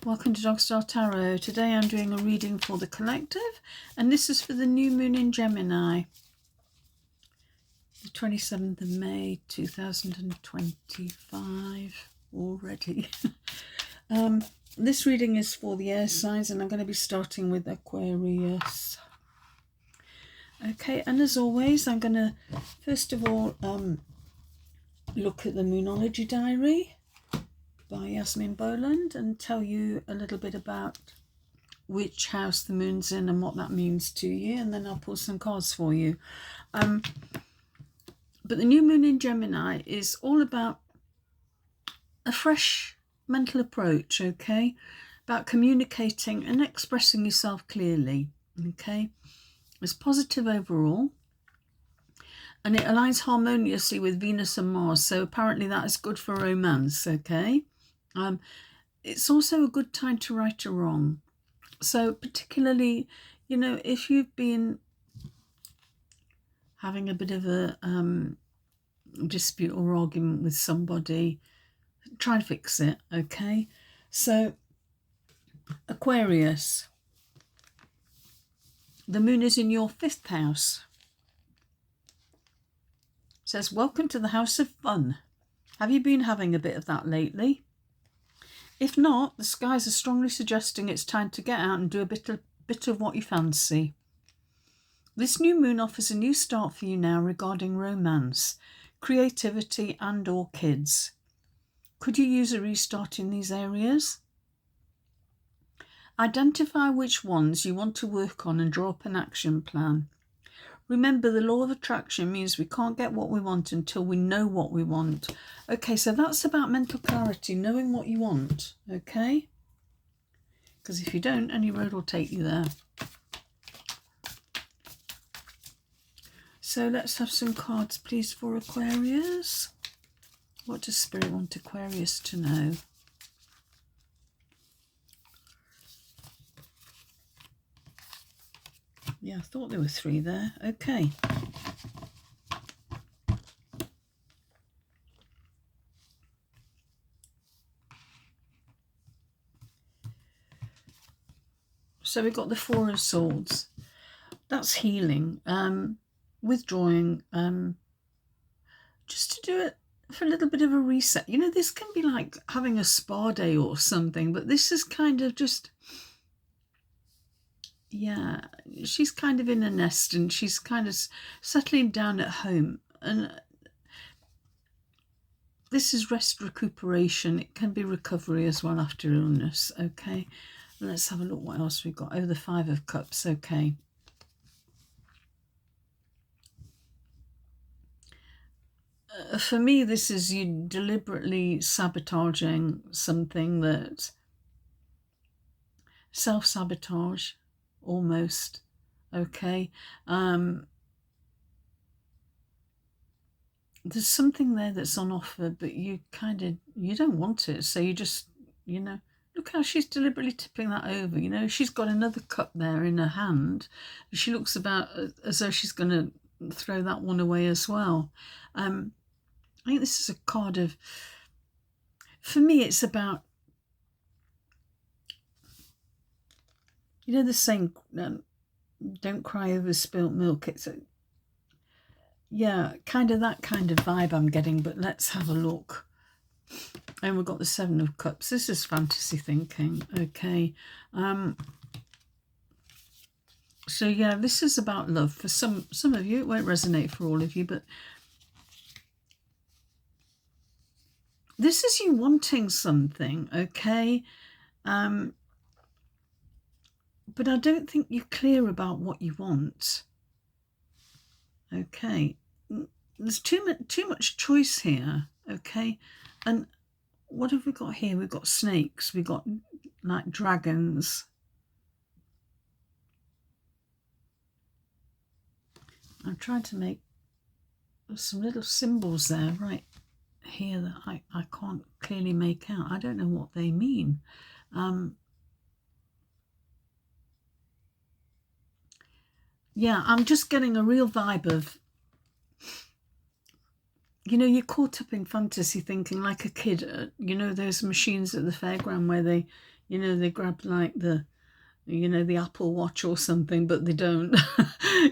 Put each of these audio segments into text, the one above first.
Welcome to Dog Star Tarot. Today I'm doing a reading for the collective, and this is for the new moon in Gemini, the 27th of May 2025 already. This reading is for the air signs, and I'm going to be starting with Aquarius. Okay, and as always, I'm going to first of all look at the Moonology Diary by Yasmin Boland and tell you a little bit about which house the moon's in and what that means to you, and then I'll pull some cards for you. But the new moon in Gemini is all about a fresh mental approach, okay? About communicating and expressing yourself clearly, okay? It's positive overall, and it aligns harmoniously with Venus and Mars, so apparently that is good for romance, okay? It's also a good time to right a wrong. So particularly, you know, if you've been having a bit of a dispute or argument with somebody, try and fix it, okay? So Aquarius, the moon is in your 5th house. It says, welcome to the house of fun. Have you been having a bit of that lately? If not, the skies are strongly suggesting it's time to get out and do a bit of what you fancy. This new moon offers a new start for you now regarding romance, creativity and or kids. Could you use a restart in these areas? Identify which ones you want to work on and draw up an action plan. Remember, the law of attraction means we can't get what we want until we know what we want. Okay, so that's about mental clarity, knowing what you want, okay? Because if you don't, any road will take you there. So let's have some cards, please, for Aquarius. What does Spirit want Aquarius to know? Yeah, I thought there were 3 there. Okay. So we've got the 4 of Swords. That's healing, withdrawing, just to do it for a little bit of a reset. You know, this can be like having a spa day or something, but this is kind of just... yeah, she's kind of in a nest and she's kind of settling down at home. And this is rest, recuperation. It can be recovery as well after illness, okay? Let's have a look what else we've got. Oh, the 5 of Cups, okay. For me, this is you deliberately sabotaging something that... self-sabotage. Almost, okay. There's something there that's on offer, but you don't want it, so you just, you know, look how she's deliberately tipping that over. You know, she's got another cup there in her hand. She looks about as though she's going to throw that one away as well. I think this is a card of, for me, it's about, you know, the saying, don't cry over spilt milk. It's a, yeah, kind of that kind of vibe I'm getting, but let's have a look. And we've got the 7 of Cups. This is fantasy thinking, okay. So yeah, this is about love. For some of you, it won't resonate for all of you, but this is you wanting something, okay. But I don't think you're clear about what you want. Okay, there's too much choice here, okay. And what have we got here? We've got snakes, we've got like dragons. I'm trying to make some little symbols there right here that I can't clearly make out. I don't know what they mean. Yeah, I'm just getting a real vibe of, you know, you're caught up in fantasy thinking like a kid. You know, those machines at the fairground where they, You know, they grab like the, you know, the Apple Watch or something, but they don't.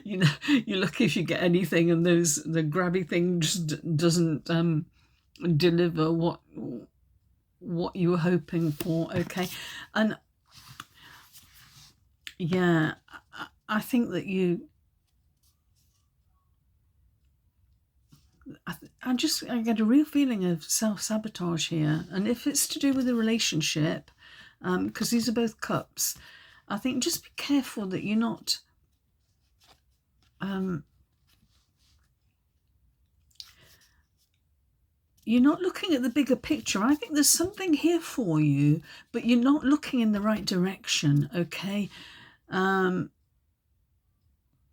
You know, you're lucky if you get anything, and the grabby thing just doesn't deliver what you were hoping for. Okay, and yeah, I think that I get a real feeling of self-sabotage here, and if it's to do with a relationship, because these are both cups, I think just be careful that you're not looking at the bigger picture. I think there's something here for you, but you're not looking in the right direction. Okay,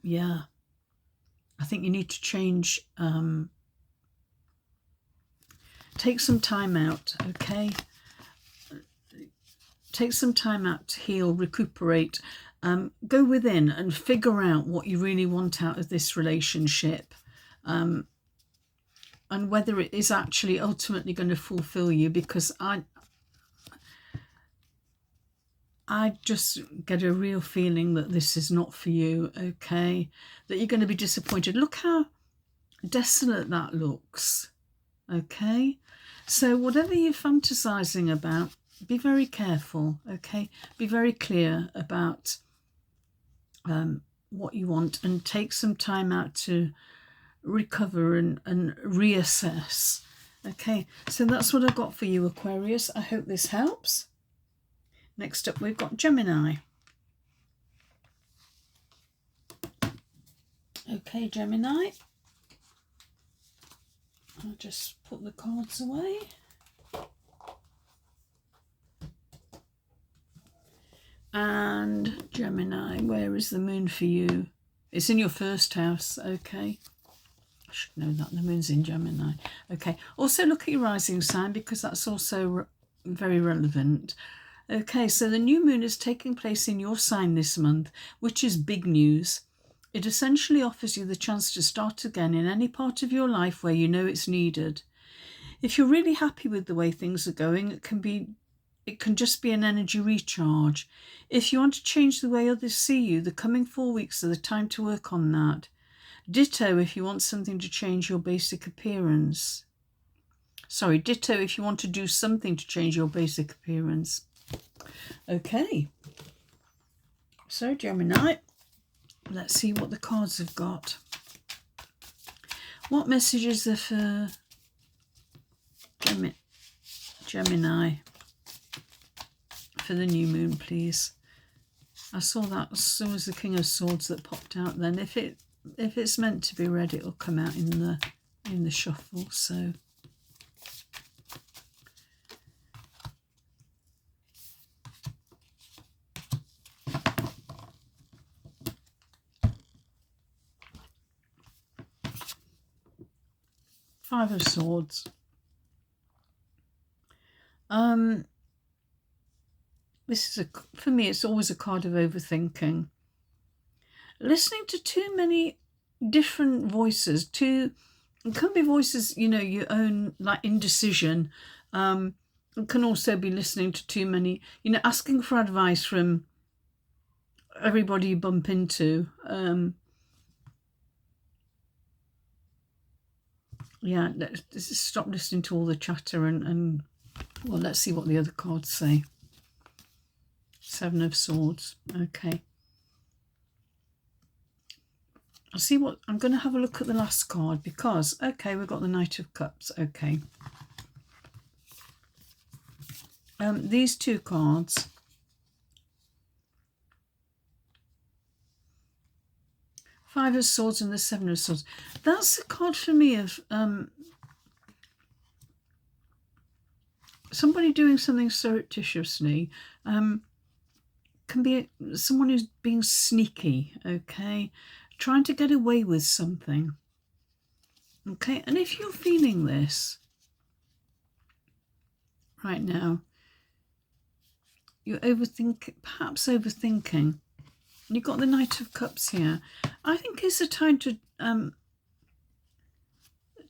yeah, I think you need to change. Take some time out. Okay, take some time out to heal, recuperate, go within and figure out what you really want out of this relationship, and whether it is actually ultimately going to fulfill you, because I just get a real feeling that this is not for you. Okay, that you're going to be disappointed. Look how desolate that looks. Okay, so whatever you're fantasizing about, be very careful. Okay, be very clear about what you want, and take some time out to recover and reassess. Okay, so that's what I've got for you, Aquarius. I hope this helps. Next up, we've got Gemini. Okay, Gemini. I'll just put the cards away. And Gemini, where is the moon for you? It's in your first house. Okay, I should know that the moon's in Gemini. Okay, also look at your rising sign, because that's also very relevant. Okay, so the new moon is taking place in your sign this month, which is big news. It essentially offers you the chance to start again in any part of your life where you know it's needed. If you're really happy with the way things are going, it can just be an energy recharge. If you want to change the way others see you, the coming 4 weeks are the time to work on that. Ditto if you want something to change your basic appearance. Sorry, ditto if you want to do something to change your basic appearance. Okay, so Gemini, let's see what the cards have got. What messages are for Gemini for the new moon, please? I saw that as soon as the King of Swords that popped out then. If it's meant to be read, it'll come out in the shuffle. So Five of Swords. This is for me, it's always a card of overthinking. Listening to too many different voices, it can be voices, you know, your own, like indecision. It can also be listening to too many, you know, asking for advice from everybody you bump into. Yeah, let's stop listening to all the chatter and well, let's see what the other cards say. Seven of Swords. Okay. I'll see what, I'm going to have a look at the last card because, okay, we've got the Knight of Cups. Okay. These two cards. Five of Swords and the Seven of Swords. That's a card for me of somebody doing something surreptitiously. Can be someone who's being sneaky, okay? Trying to get away with something. Okay, and if you're feeling this right now, you're perhaps overthinking. You've got the Knight of Cups here. I think it's a time to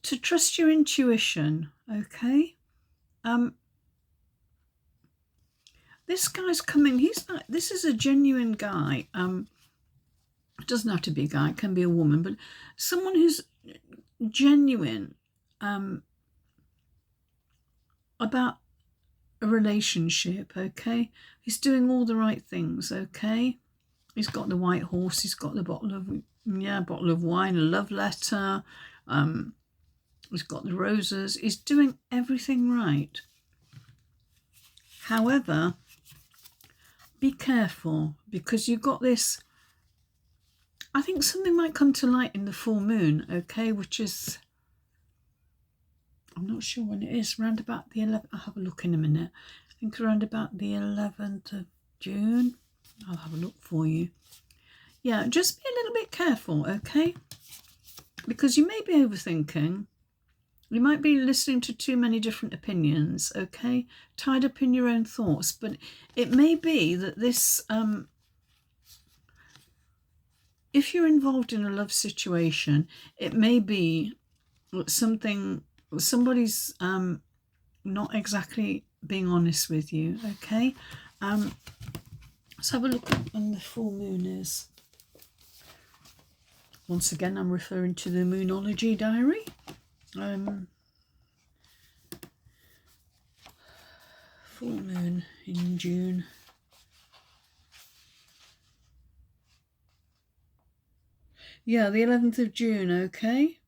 trust your intuition, okay? this guy's coming. He's like, this is a genuine guy. It doesn't have to be a guy, it can be a woman, but someone who's genuine about a relationship, okay? He's doing all the right things, okay? He's got the white horse, he's got the bottle of wine, a love letter, he's got the roses, he's doing everything right. However, be careful, because you've got this, I think something might come to light in the full moon, okay, which is, I'm not sure when it is, around about the 11th, I'll have a look in a minute. I think around about the 11th of June. I'll have a look for you. Yeah, just be a little bit careful, okay? Because you may be overthinking. You might be listening to too many different opinions, okay? Tied up in your own thoughts. But it may be that this, if you're involved in a love situation, it may be somebody's not exactly being honest with you, okay? Let's have a look at when the full moon is. Once again, I'm referring to the Moonology Diary. Full moon in June. Yeah, the 11th of June, okay?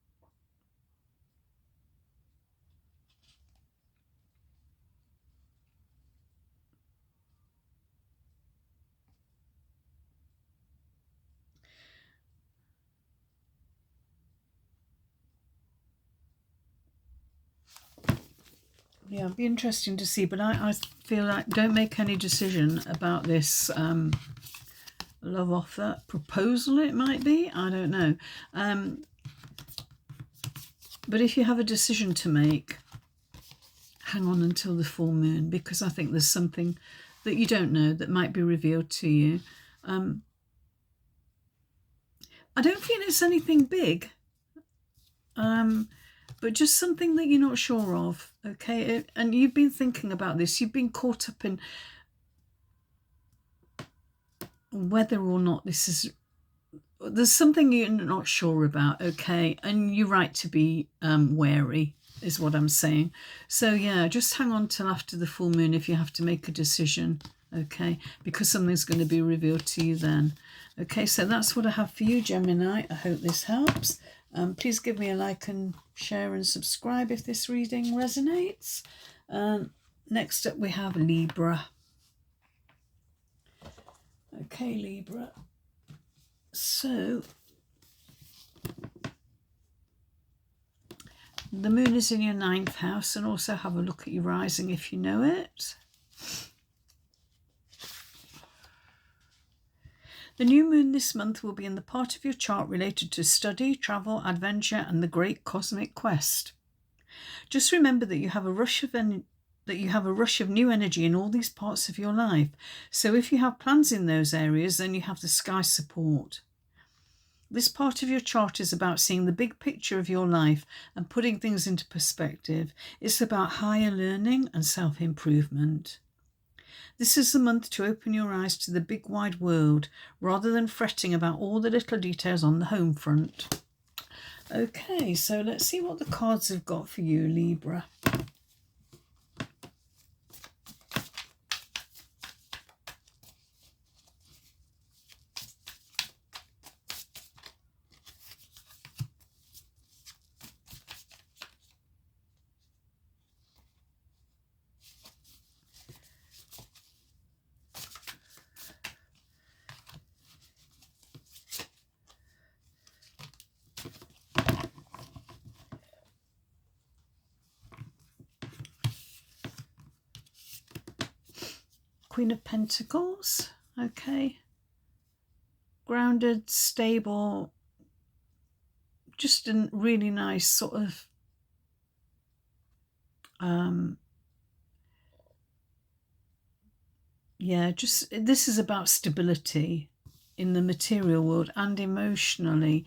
Yeah, it'd be interesting to see, but I feel like don't make any decision about this love offer, proposal it might be, I don't know. But if you have a decision to make, hang on until the full moon, because I think there's something that you don't know that might be revealed to you. I don't feel it's anything big. But just something that you're not sure of, okay? And you've been thinking about this. You've been caught up in whether or not this is... There's something you're not sure about, okay? And you're right to be wary, is what I'm saying. So, yeah, just hang on till after the full moon if you have to make a decision, okay? Because something's going to be revealed to you then. Okay, so that's what I have for you, Gemini. I hope this helps. Please give me a like and share and subscribe if this reading resonates. Next up we have Libra. Okay, Libra. So, the moon is in your 9th house, and also have a look at your rising if you know it. The new moon this month will be in the part of your chart related to study, travel, adventure, and the great cosmic quest. Just remember that you have a rush of new energy in all these parts of your life. So if you have plans in those areas, then you have the sky support. This part of your chart is about seeing the big picture of your life and putting things into perspective. It's about higher learning and self-improvement. This is the month to open your eyes to the big wide world rather than fretting about all the little details on the home front. Okay, so let's see what the cards have got for you, Libra. Queen of Pentacles, okay. Grounded, stable, just a really nice sort of yeah, just this is about stability in the material world and emotionally.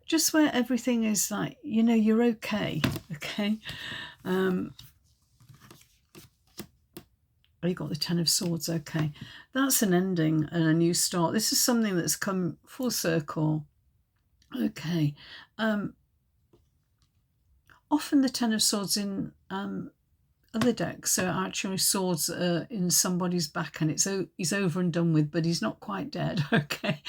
Just where everything is like, you know, you're okay, okay. Oh, you got the Ten of Swords. Okay, that's an ending and a new start. This is something that's come full circle. Okay. Often the Ten of Swords in other decks are actually swords in somebody's back, and he's over and done with, but he's not quite dead. Okay.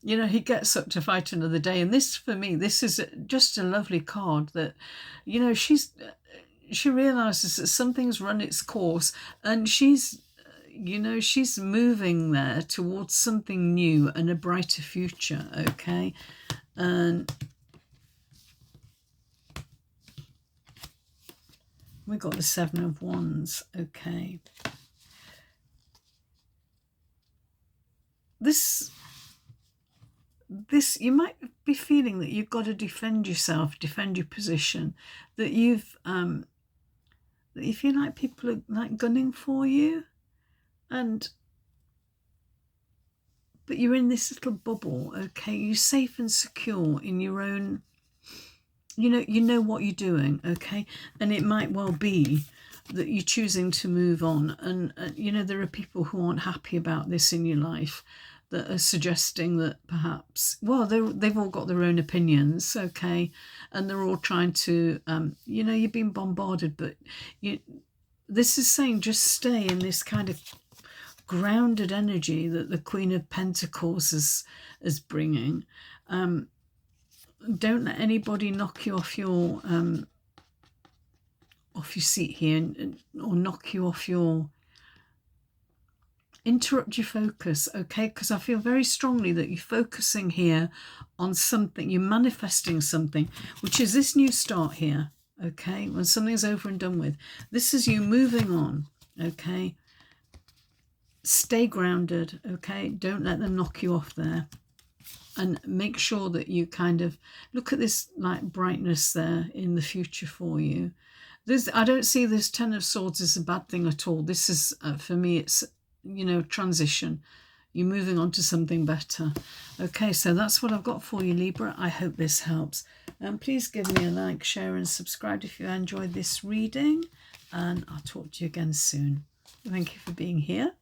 You know, he gets up to fight another day. And this, for me, this is just a lovely card that, you know, she realizes that something's run its course, and she's, you know, she's moving there towards something new and a brighter future. Okay. And we got the Seven of Wands. Okay. This, you might be feeling that you've got to defend yourself, defend your position, that that you feel like people are like gunning for you, but you're in this little bubble. Okay, you're safe and secure in your own. You know what you're doing. Okay, and it might well be that you're choosing to move on, and you know, there are people who aren't happy about this in your life, that are suggesting that perhaps, well, they've all got their own opinions, okay, and they're all trying to, you know, you've been bombarded, but this is saying just stay in this kind of grounded energy that the Queen of Pentacles is bringing. Don't let anybody knock you off your seat here, or knock you off your, interrupt your focus, okay? Because I feel very strongly that you're focusing here on something, you're manifesting something, which is this new start here, okay? When something's over and done with, this is you moving on, okay? Stay grounded, okay? Don't let them knock you off there. And make sure that you kind of look at this like brightness there in the future for you. I don't see this Ten of Swords as a bad thing at all. This is, for me, it's, you know, transition. You're moving on to something better. Okay, so that's what I've got for you, Libra. I hope this helps. And please give me a like, share and subscribe if you enjoyed this reading. And I'll talk to you again soon. Thank you for being here.